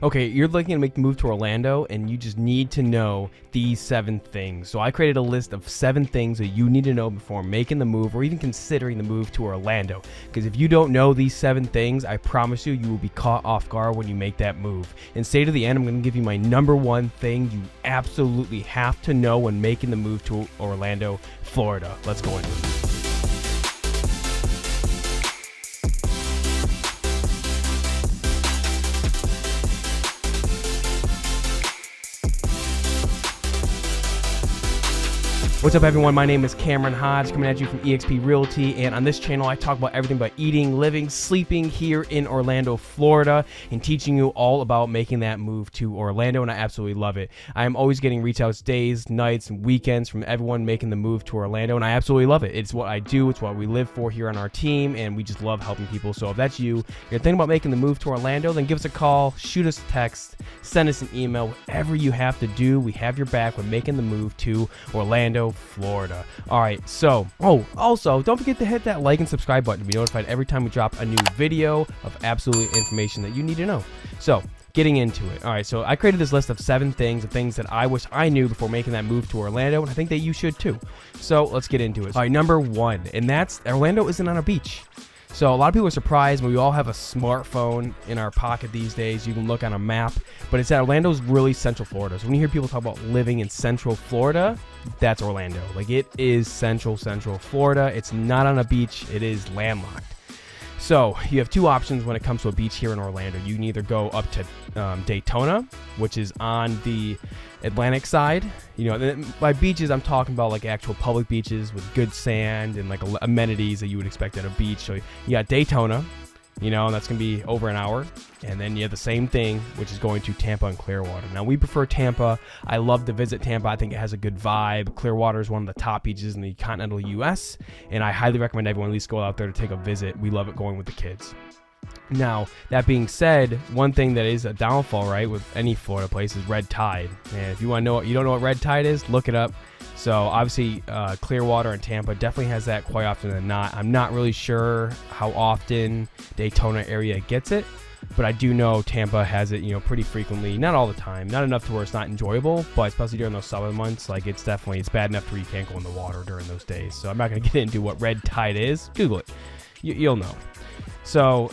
Okay, you're looking to make the move to Orlando and you just need to know these 7 things. So I created a list of 7 things that you need to know before making the move or even considering the move to Orlando. Because if you don't know these 7 things, I promise you, you will be caught off guard when you make that move. And stay to the end, I'm going to give you my number 1 thing you absolutely have to know when making the move to Orlando, Florida. Let's go into it. What's up, everyone? My name is Cameron Hodge, coming at you from eXp Realty, and on this channel I talk about everything about eating, living, sleeping here in Orlando, Florida, and teaching you all about making that move to Orlando, and I absolutely love it. I am always getting reach outs days, nights, and weekends from everyone making the move to Orlando, and I absolutely love it. It's what I do, it's what we live for here on our team, and we just love helping people. So if that's you, you're thinking about making the move to Orlando, then give us a call, shoot us a text, send us an email, whatever you have to do, we have your back when making the move to Orlando, Florida. All right, so also don't forget to hit that like and subscribe button to be notified every time we drop a new video of absolute information that you need to know. So getting into it. All right, so I created this list of 7 things that I wish I knew before making that move to Orlando, and I think that you should too. So let's get into it. All right, number 1, and that's Orlando isn't on a beach. So a lot of people are surprised when we all have a smartphone in our pocket these days. You can look on a map, but it's that Orlando's really central Florida. So when you hear people talk about living in central Florida, that's Orlando. Like, it is central Florida. It's not on a beach. It is landlocked. So you have 2 options when it comes to a beach here in Orlando. You can either go up to Daytona, which is on the Atlantic side. You know, by beaches, I'm talking about like actual public beaches with good sand and like amenities that you would expect at a beach. So you got Daytona, you know, and that's going to be over an hour. And then you have the same thing, which is going to Tampa and Clearwater. Now, we prefer Tampa. I love to visit Tampa. I think it has a good vibe. Clearwater is one of the top beaches in the continental U.S., and I highly recommend everyone at least go out there to take a visit. We love it going with the kids. Now, that being said, one thing that is a downfall, right, with any Florida place is red tide. And if you want to know what, you don't know what red tide is, look it up. So obviously Clearwater and Tampa definitely has that quite often than not. I'm not really sure how often Daytona area gets it, but I do know Tampa has it, you know, pretty frequently. Not all the time, not enough to where it's not enjoyable, but especially during those summer months, like it's bad enough to where you can't go in the water during those days. So I'm not going to get into what red tide is. Google it. You'll know. So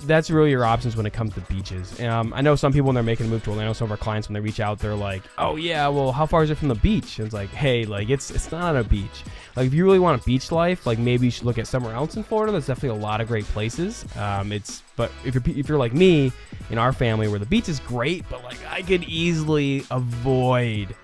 that's really your options when it comes to beaches. I know some people when they're making a move to Orlando, some of our clients, when they reach out, they're like, oh yeah, well, how far is it from the beach? And it's like, hey, like it's not on a beach. Like, if you really want a beach life, like maybe you should look at somewhere else in Florida. There's definitely a lot of great places. But if you're like me, in our family, where the beach is great, but like I could easily avoid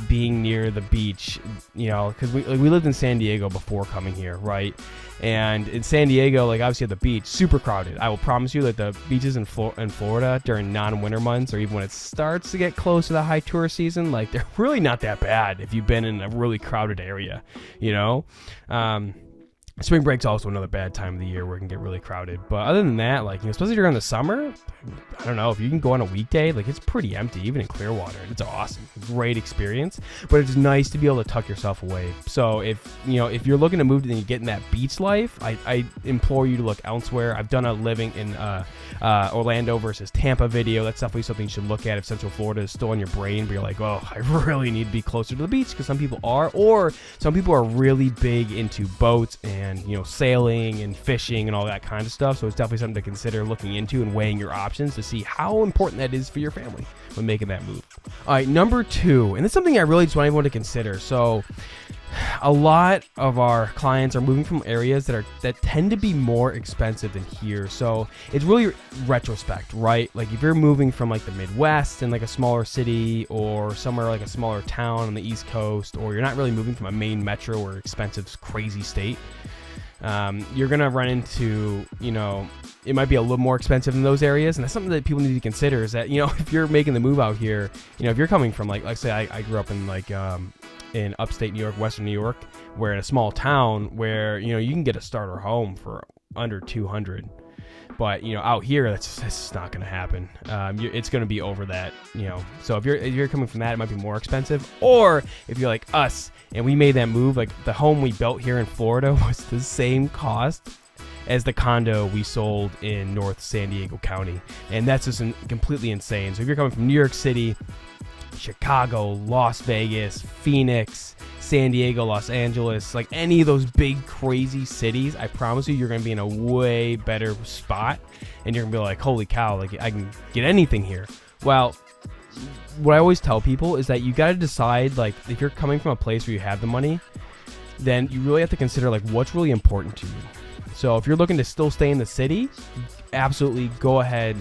being near the beach, you know, because we lived in San Diego before coming here, right? And in San Diego, like obviously at the beach, super crowded. I will promise you that the beaches in Florida during non-winter months, or even when it starts to get close to the high tourist season, like they're really not that bad if you've been in a really crowded area, you know? Spring break's also another bad time of the year where it can get really crowded. But other than that, like, you know, especially during the summer, I don't know, if you can go on a weekday, like it's pretty empty, even in Clearwater. It's awesome. Great experience. But it's nice to be able to tuck yourself away. So if you're looking to move and you get in that beach life, I implore you to look elsewhere. I've done a living in Orlando versus Tampa video. That's definitely something you should look at if Central Florida is still in your brain, but you're like, oh, I really need to be closer to the beach, because some people are, or some people are really big into boats and, you know, sailing and fishing and all that kind of stuff. So it's definitely something to consider looking into and weighing your options to see how important that is for your family when making that move. All right, number 2, and it's something I really just want everyone to consider. So a lot of our clients are moving from areas that tend to be more expensive than here. So it's really retrospect, right? Like if you're moving from like the Midwest in like a smaller city, or somewhere like a smaller town on the East Coast, or you're not really moving from a main metro or expensive, crazy state, you're going to run into, you know, it might be a little more expensive in those areas. And that's something that people need to consider, is that, you know, if you're making the move out here, you know, if you're coming from like say I grew up in like, in upstate New York, Western New York, where in a small town where, you know, you can get a starter home for under 200. But, you know, out here, that's not going to happen. It's going to be over that, you know. So if you're coming from that, it might be more expensive. Or if you're like us and we made that move, like the home we built here in Florida was the same cost as the condo we sold in North San Diego County. And that's just completely insane. So if you're coming from New York City, Chicago, Las Vegas, Phoenix, San Diego, Los Angeles, like any of those big crazy cities, I promise you, you're going to be in a way better spot, and you're going to be like, holy cow, like I can get anything here. Well, what I always tell people is that you got to decide, like, if you're coming from a place where you have the money, then you really have to consider like what's really important to you. So if you're looking to still stay in the city, absolutely go ahead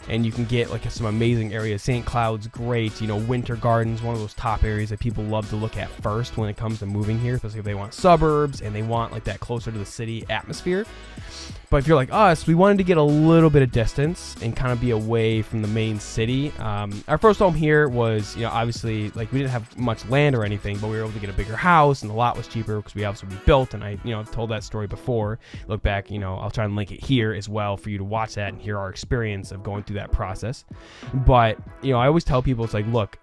and you can get like some amazing areas. St. Cloud's great, Winter Garden's one of those top areas that people love to look at first when it comes to moving here, especially if they want suburbs and they want like that closer to the city atmosphere. But if you're like us, we wanted to get a little bit of distance and kind of be away from the main city. Our first home here was, obviously, like we didn't have much land or anything, but we were able to get a bigger house and the lot was cheaper because we obviously rebuilt. And I, told that story before. Look back, I'll try and link it here as well for you to watch that and hear our experience of going through that process. But, I always tell people, it's like, look,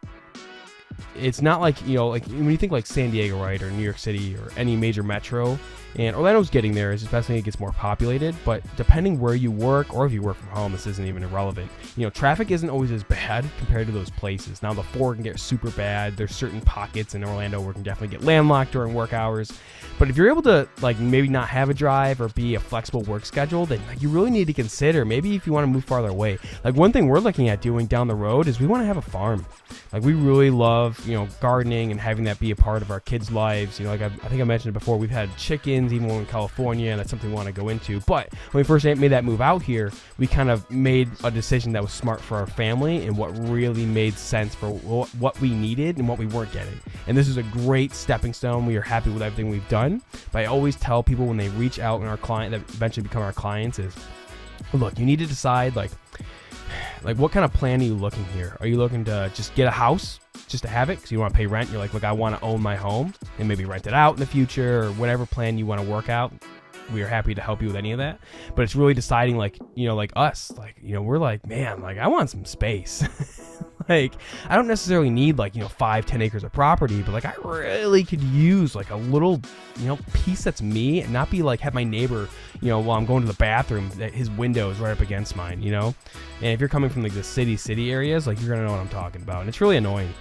it's not like, like when you think like San Diego, right, or New York City or any major metro, and Orlando's getting there, especially as it gets more populated, but depending where you work or if you work from home, this isn't even irrelevant. Traffic isn't always as bad compared to those places. Now the 4 can get super bad. There's certain pockets in Orlando where it can definitely get landlocked during work hours. But if you're able to like maybe not have a drive or be a flexible work schedule, then like you really need to consider maybe if you want to move farther away. Like one thing we're looking at doing down the road is we want to have a farm. Like we really love, gardening and having that be a part of our kids' lives. Like I think I mentioned it before, we've had chickens even when we're in California, and that's something we want to go into. But when we first made that move out here, we kind of made a decision that was smart for our family and what really made sense for what we needed and what we weren't getting. And this is a great stepping stone. We are happy with everything we've done. But I always tell people when they reach out and our client that eventually become our clients is, look, you need to decide like what kind of plan are you looking here? Are you looking to just get a house just to have it because you don't want to pay rent? You're like, look, I want to own my home and maybe rent it out in the future, or whatever plan you want to work out. We are happy to help you with any of that. But it's really deciding like us, we're like, man, like I want some space. Like I don't necessarily need 5-10 acres of property, but like I really could use like a little piece that's me, and not be like have my neighbor while I'm going to the bathroom that his window is right up against mine. And if you're coming from like the city areas, like you're gonna know what I'm talking about, and it's really annoying.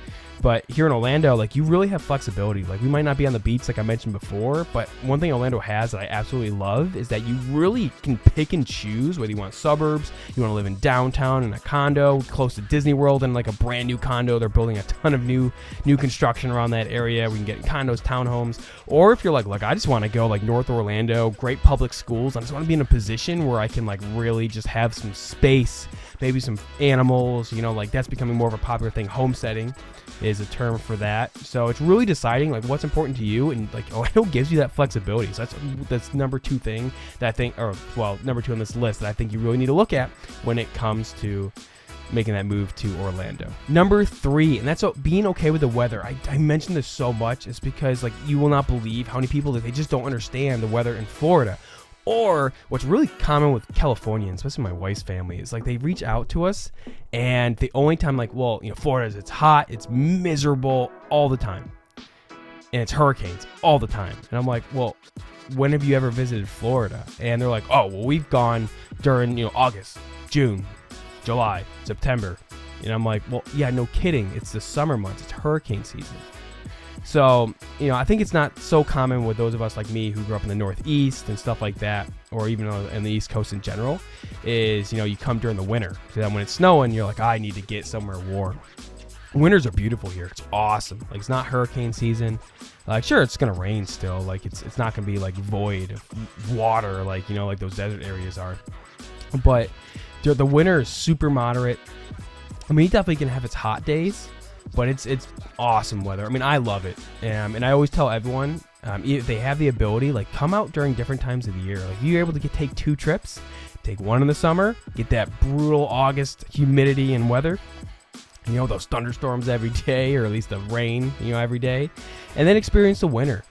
But here in Orlando, like you really have flexibility. Like we might not be on the beach like I mentioned before, but one thing Orlando has that I absolutely love is that you really can pick and choose whether you want suburbs, you want to live in downtown in a condo close to Disney World and like a brand new condo. They're building a ton of new construction around that area. We can get condos, townhomes, or if you're like, look, I just want to go like North Orlando, great public schools. I just want to be in a position where I can like really just have some space, maybe some animals, like that's becoming more of a popular thing. Homesteading is a term for that. So it's really deciding like what's important to you, and like Orlando gives you that flexibility. So that's number 2 thing that I think, number 2 on this list that I think you really need to look at when it comes to making that move to Orlando. Number 3, and that's being okay with the weather. I mentioned this so much, it's because like you will not believe how many people that they just don't understand the weather in Florida. Or what's really common with Californians, especially my wife's family, is like they reach out to us and the only time like, Florida, it's hot, it's miserable all the time. And it's hurricanes all the time. And I'm like, well, when have you ever visited Florida? And they're like, oh, well, we've gone during, August, June, July, September. And I'm like, well, yeah, no kidding. It's the summer months. It's hurricane season. So, I think it's not so common with those of us like me who grew up in the Northeast and stuff like that, or even in the East Coast in general, is, you come during the winter. So then when it's snowing, you're like, I need to get somewhere warm. Winters are beautiful here. It's awesome. Like, it's not hurricane season. Like, sure, it's going to rain still. Like, it's not going to be, like, void of water like, like those desert areas are. But the winter is super moderate. I mean, it definitely can have its hot days, but it's awesome weather. I mean, I love it. And I always tell everyone, if they have the ability, like come out during different times of the year. Like if you're able to take 2 trips, take one in the summer, get that brutal August humidity and weather, those thunderstorms every day, or at least the rain, every day, and then experience the winter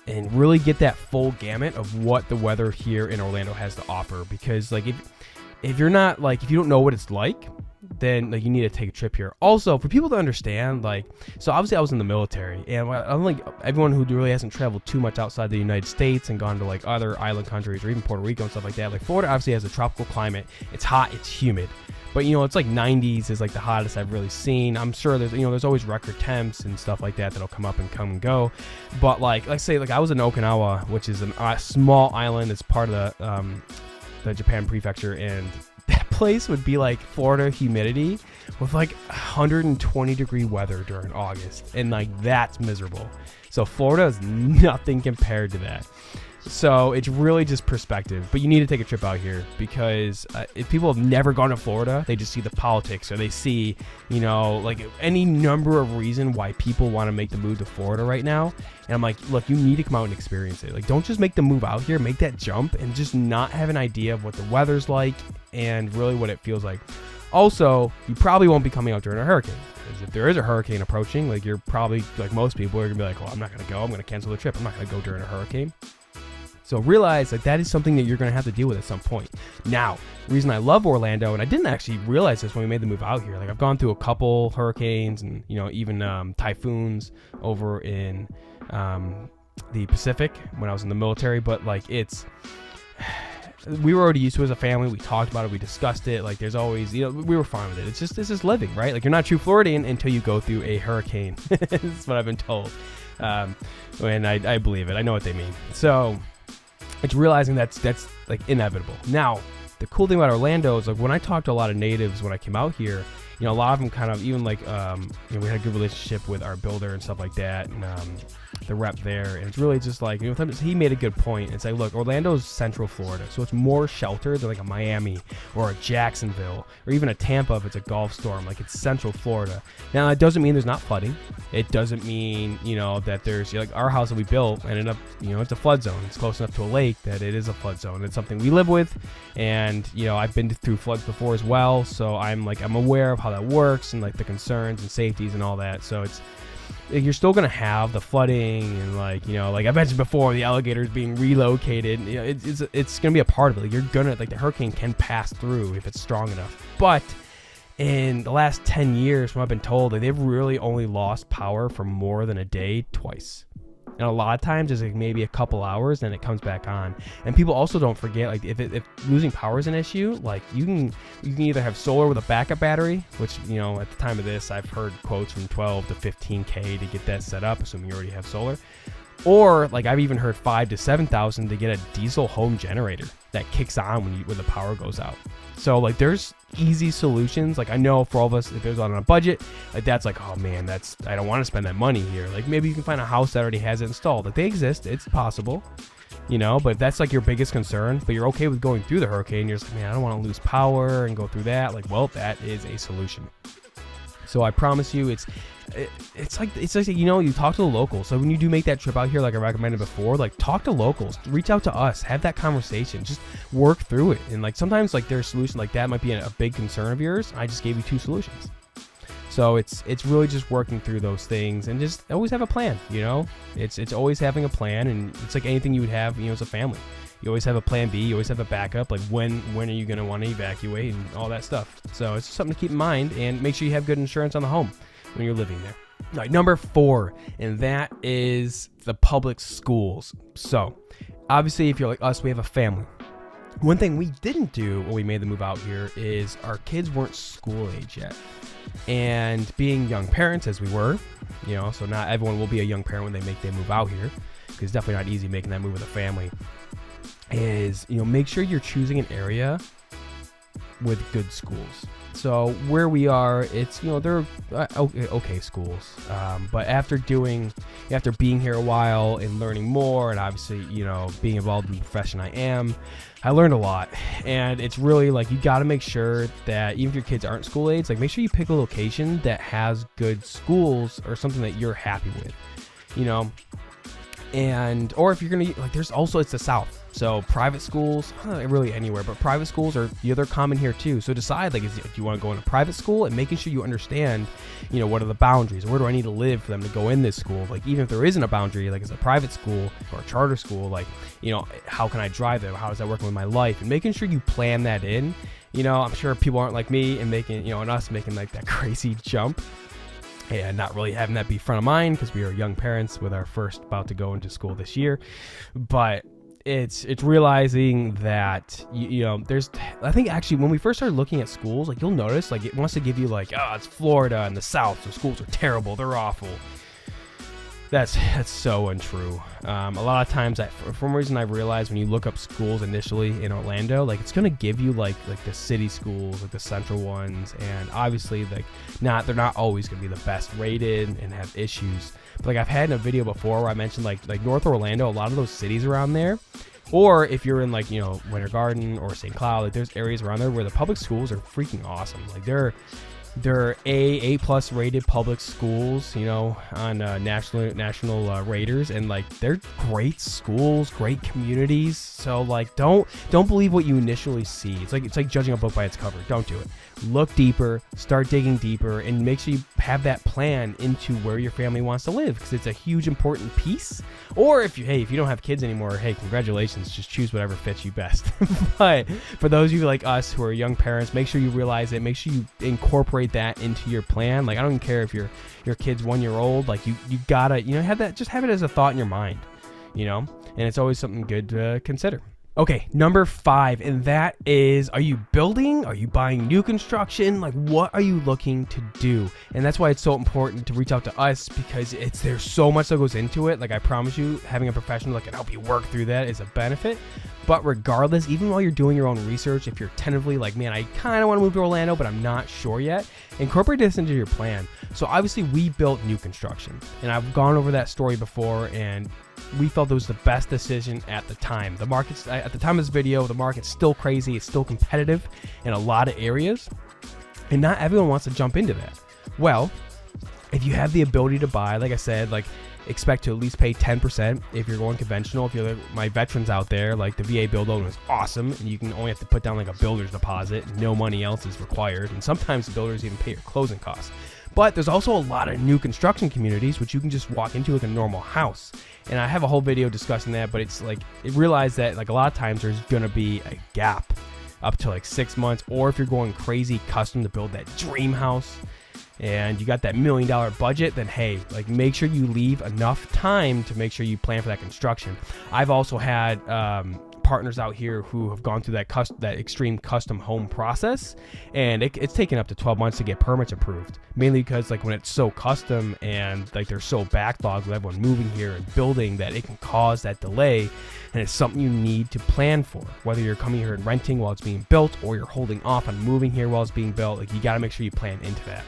and really get that full gamut of what the weather here in Orlando has to offer. Because like if you're not like, if you don't know what it's like, then like you need to take a trip here. Also, for people to understand, like, so obviously I was in the military, and unlike everyone who really hasn't traveled too much outside the United States and gone to like other island countries or even Puerto Rico and stuff like that, like Florida obviously has a tropical climate. It's hot, it's humid, but it's like 90s is like the hottest I've really seen. I'm sure there's always record temps and stuff like that that'll come up and come and go. But like, let's say like I was in Okinawa, which is a small island. It's part of the Japan prefecture, and that place would be like Florida humidity with like 120 degree weather during August, and like that's miserable. So Florida is nothing compared to that. So it's really just perspective, but you need to take a trip out here because if people have never gone to Florida, they just see the politics, or they see, like any number of reasons why people want to make the move to Florida right now. And I'm like, look, you need to come out and experience it. Like, don't just make the move out here, make that jump and just not have an idea of what the weather's like and really what it feels like. Also, you probably won't be coming out during a hurricane. Because if there is a hurricane approaching, like you're probably, like most people, are going to be like, well, I'm not going to go. I'm going to cancel the trip. I'm not going to go during a hurricane. So realize that is something that you're going to have to deal with at some point. Now, the reason I love Orlando, and I didn't actually realize this when we made the move out here, like I've gone through a couple hurricanes and, even typhoons over in the Pacific when I was in the military, but like we were already used to it as a family. We talked about it. We discussed it. Like there's always, we were fine with it. This is living, right? Like you're not true Floridian until you go through a hurricane. That's what I've been told. And I believe it. I know what they mean. So it's realizing that's like inevitable. Now, the cool thing about Orlando is like when I talked to a lot of natives when I came out here, a lot of them kind of even like, we had a good relationship with our builder and stuff like that. And the rep there, and it's really just like, he made a good point. It's like, look, Orlando's Central Florida, so it's more sheltered than like a Miami or a Jacksonville or even a Tampa if it's a Gulf storm. Like it's Central Florida. Now it doesn't mean there's not flooding. It doesn't mean that there's like our house that we built ended up it's a flood zone. It's close enough to a lake that it is a flood zone. It's something we live with, and I've been through floods before as well, so I'm aware of how that works and like the concerns and safeties and all that. So you're still going to have the flooding and like I mentioned before, the alligators being relocated. It's going to be a part of it. Like you're going to, like, the hurricane can pass through if it's strong enough. But in the last 10 years, from what I've been told, like, they've really only lost power for more than a day twice. And a lot of times it's like maybe a couple hours, then it comes back on. And people also don't forget, like if losing power is an issue, like you can either have solar with a backup battery, which at the time of this I've heard quotes from 12 to 15K to get that set up, assuming you already have solar. Or like I've even heard 5,000 to 7,000 to get a diesel home generator that kicks on when the power goes out. So like there's easy solutions. Like I know for all of us, if it's on a budget, like that's like, oh man, I don't want to spend that money here. Like maybe you can find a house that already has it installed. Like they exist, it's possible, but if that's like your biggest concern, but you're okay with going through the hurricane, you're just like, man, I don't want to lose power and go through that. Like, well, that is a solution. So I promise you, it's like you talk to the locals. So when you do make that trip out here, like I recommended before, like talk to locals, reach out to us, have that conversation, just work through it. And like sometimes like their solution like that might be a big concern of yours. I just gave you 2 solutions. So it's really just working through those things and just always have a plan. It's always having a plan, and it's like anything you would have as a family. You always have a plan B. You always have a backup. Like when are you going to want to evacuate and all that stuff. So it's just something to keep in mind, and make sure you have good insurance on the home when you're living there. All right, number 4, and that is the public schools. So obviously if you're like us, we have a family. One thing we didn't do when we made the move out here is our kids weren't school age yet. And being young parents as we were, so not everyone will be a young parent when they move out here, because it's definitely not easy making that move with a family. Is make sure you're choosing an area with good schools. So where we are, it's they're okay schools, but after being here a while and learning more, and obviously being involved in the profession I learned a lot. And it's really like you got to make sure that even if your kids aren't school age, like make sure you pick a location that has good schools or something that you're happy with, and or if you're gonna like, there's also, it's the South. So private schools, really anywhere, but private schools are they're common here too. So decide, like, if you want to go in a private school, and making sure you understand, what are the boundaries? Where do I need to live for them to go in this school? Like, even if there isn't a boundary, like it's a private school or a charter school, like, how can I drive there? How is that working with my life? And making sure you plan that in. I'm sure people aren't like me and making, and us making like that crazy jump and not really having that be front of mind because we are young parents with our first about to go into school this year. But it's realizing that, there's, I think actually when we first started looking at schools, like you'll notice like it wants to give you like, oh, it's Florida and the South, so schools are terrible, they're awful. That's so untrue. A lot of times, for some reason, I've realized when you look up schools initially in Orlando, like it's gonna give you like the city schools, like the central ones, and obviously like they're not always gonna be the best rated and have issues. But like I've had in a video before where I mentioned like North Orlando, a lot of those cities around there, or if you're in like Winter Garden or St. Cloud, like there's areas around there where the public schools are freaking awesome. Like they're A+ rated public schools, on national raters, and like they're great schools, great communities. So like don't believe what you initially see. It's like judging a book by its cover. Don't do it. Look deeper, start digging deeper, and make sure you have that plan into where your family wants to live, because it's a huge important piece. Or if you don't have kids anymore, hey, congratulations, just choose whatever fits you best. But for those of you like us who are young parents, make sure you realize it, make sure you incorporate that into your plan. Like I don't care if your kid's 1 year old, like you gotta have that, just have it as a thought in your mind, and it's always something good to consider. Okay, number 5, and that is, are you building? Are you buying new construction? Like, what are you looking to do? And that's why it's so important to reach out to us, because there's so much that goes into it. Like, I promise you, having a professional that can help you work through that is a benefit. But regardless, even while you're doing your own research, if you're tentatively like, man, I kind of want to move to Orlando, but I'm not sure yet, incorporate this into your plan. So obviously we built new construction, and I've gone over that story before, and we felt it was the best decision at the time. The market's, at the time of this video, the market's still crazy. It's still competitive in a lot of areas, and not everyone wants to jump into that. Well, if you have the ability to buy, like I said, like expect to at least pay 10% if you're going conventional. If you're like my veterans out there, like the VA build loan is awesome, and you can only have to put down like a builder's deposit. No money else is required, and sometimes the builders even pay your closing costs. But there's also a lot of new construction communities which you can just walk into like a normal house. And I have a whole video discussing that, but it's like, realize that like a lot of times there's gonna be a gap up to like 6 months, or if you're going crazy custom to build that dream house and you got that $1 million budget, then hey, like make sure you leave enough time to make sure you plan for that construction. I've also had partners out here who have gone through that extreme custom home process, and it's taken up to 12 months to get permits approved, mainly because like when it's so custom and like they're so backlogged with everyone moving here and building, that it can cause that delay. And it's something you need to plan for, whether you're coming here and renting while it's being built, or you're holding off on moving here while it's being built. Like you got to make sure you plan into that.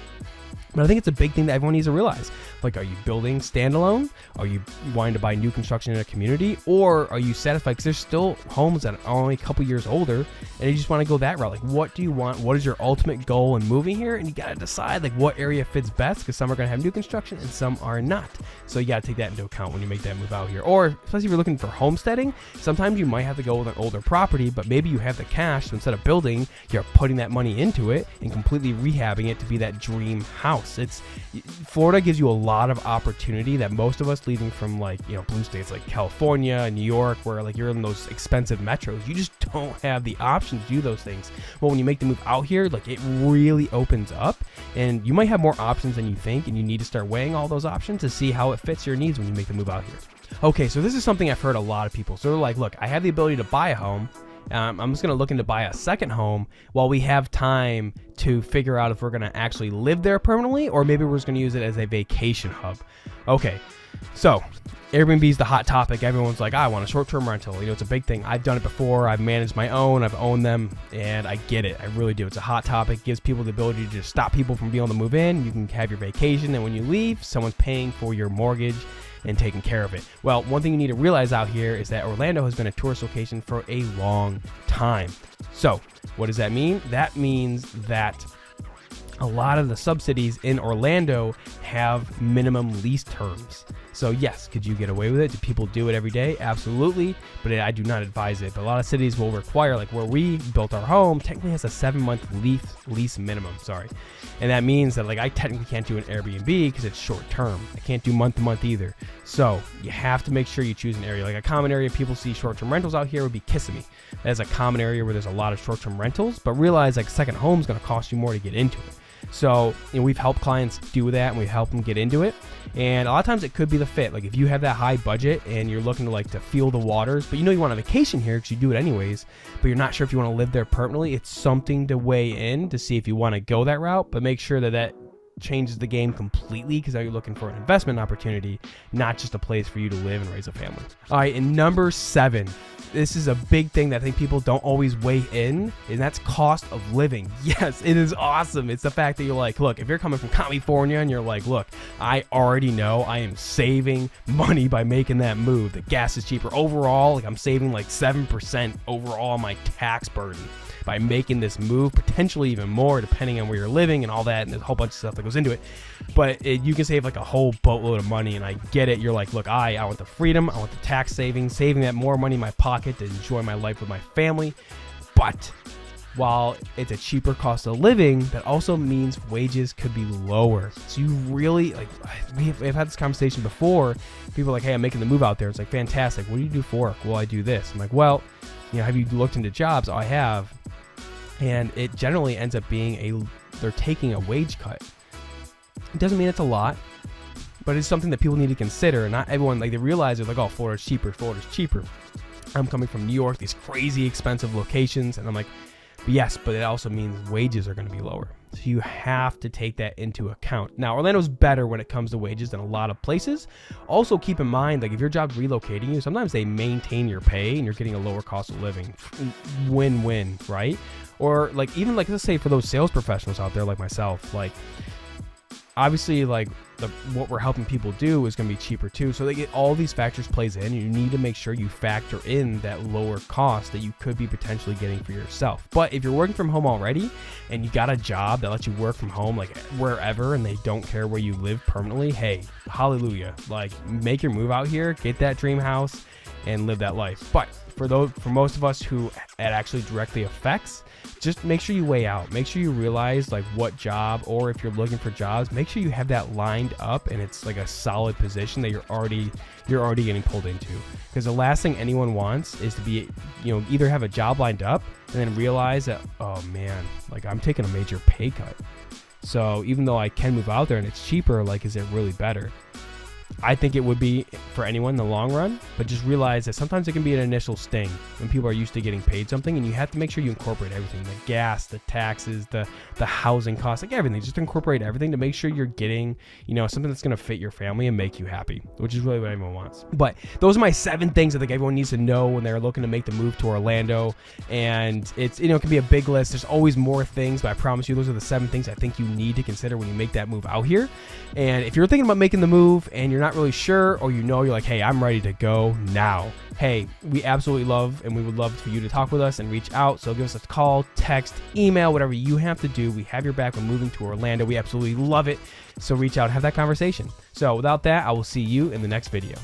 But I think it's a big thing that everyone needs to realize. Like, are you building standalone? Are you wanting to buy new construction in a community? Or are you satisfied? Because there's still homes that are only a couple years older, and you just want to go that route. Like, what do you want? What is your ultimate goal in moving here? And you got to decide, like, what area fits best, because some are going to have new construction and some are not. So you got to take that into account when you make that move out here. Or, especially if you're looking for homesteading, sometimes you might have to go with an older property, but maybe you have the cash, so instead of building, you're putting that money into it and completely rehabbing it to be that dream house. Florida gives you a lot of opportunity that most of us leaving from like, blue states like California and New York, where like you're in those expensive metros, you just don't have the option to do those things. Well, when you make the move out here, like it really opens up, and you might have more options than you think, and you need to start weighing all those options to see how it fits your needs when you make the move out here. Okay, so this is something I've heard a lot of people. So they're like, look, I have the ability to buy a home. I'm just going to look into buy a second home while we have time to figure out if we're going to actually live there permanently, or maybe we're just going to use it as a vacation hub. Okay, so Airbnb is the hot topic. Everyone's like, I want a short-term rental. It's a big thing. I've done it before. I've managed my own. I've owned them, and I get it. I really do. It's a hot topic. It gives people the ability to just stop people from being able to move in. You can have your vacation, and when you leave, someone's paying for your mortgage and taking care of it. Well, one thing you need to realize out here is that Orlando has been a tourist location for a long time. So what does that mean? That means that a lot of the subsidies in Orlando have minimum lease terms. So yes, could you get away with it? Do people do it every day? Absolutely, but I do not advise it. But a lot of cities will require, like where we built our home, technically has a 7-month lease minimum, And that means that like I technically can't do an Airbnb because it's short term. I can't do month to month either. So you have to make sure you choose an area. Like a common area people see short-term rentals out here would be Kissimmee. That is a common area where there's a lot of short-term rentals, but realize like second home is going to cost you more to get into it. So we've helped clients do that, and we help them get into it. And a lot of times it could be the fit. Like if you have that high budget and you're looking to feel the waters, but you want a vacation here because you do it anyways, but you're not sure if you want to live there permanently, it's something to weigh in to see if you want to go that route, but make sure that changes the game completely, because now you're looking for an investment opportunity, not just a place for you to live and raise a family. All right, and number 7, this is a big thing that I think people don't always weigh in, and that's cost of living. Yes, it is awesome. It's the fact that you're like, look, if you're coming from California and you're like, look, I already know I am saving money by making that move. The gas is cheaper overall. Like I'm saving like 7% overall on my tax burden by making this move, potentially even more depending on where you're living and all that, and there's a whole bunch of stuff that goes into it. But you can save like a whole boatload of money, and I get it. You're like, look, I want the freedom, I want the tax savings, saving that more money in my pocket to enjoy my life with my family. But while it's a cheaper cost of living, that also means wages could be lower. So you really, like, we've had this conversation before. People are like, hey, I'm making the move out there. It's like, fantastic. What do you do for work? Well, I do this. I'm like, well, have you looked into jobs? Oh, I have. And it generally ends up being they're taking a wage cut. It doesn't mean it's a lot, but it's something that people need to consider. And not everyone, they realize they're like, oh, Florida's cheaper. I'm coming from New York, these crazy expensive locations. And I'm like, yes, but it also means wages are going to be lower. So you have to take that into account. Now, Orlando's better when it comes to wages than a lot of places. Also, keep in mind, like if your job's relocating you, sometimes they maintain your pay and you're getting a lower cost of living. Win-win, right? Or like even like let's say for those sales professionals out there like myself, like obviously like what we're helping people do is going to be cheaper too. So they get all these factors plays in. You need to make sure you factor in that lower cost that you could be potentially getting for yourself. But if you're working from home already and you got a job that lets you work from home like wherever and they don't care where you live permanently, hey, hallelujah. Like make your move out here, get that dream house and live that life. But for most of us who it actually directly affects, just make sure you weigh out. Make sure you realize like what job, or if you're looking for jobs, make sure you have that lined up and it's like a solid position that you're already getting pulled into. Because the last thing anyone wants is to be, either have a job lined up and then realize that, oh man, like I'm taking a major pay cut. So even though I can move out there and it's cheaper, like is it really better? I think it would be for anyone in the long run, but just realize that sometimes it can be an initial sting when people are used to getting paid something, and you have to make sure you incorporate everything, the gas, the taxes, the housing costs, like everything. Just incorporate everything to make sure you're getting, something that's going to fit your family and make you happy, which is really what everyone wants. But those are my 7 things I think everyone needs to know when they're looking to make the move to Orlando. And it's, it can be a big list. There's always more things, but I promise you those are the 7 things I think you need to consider when you make that move out here. And if you're thinking about making the move and you're not really sure, or you're like, hey, I'm ready to go now, hey, we absolutely love and we would love for you to talk with us and reach out. So give us a call, text, email, whatever you have to do. We have your back when moving to Orlando. We absolutely love it. So reach out, have that conversation. So without that, I will see you in the next video.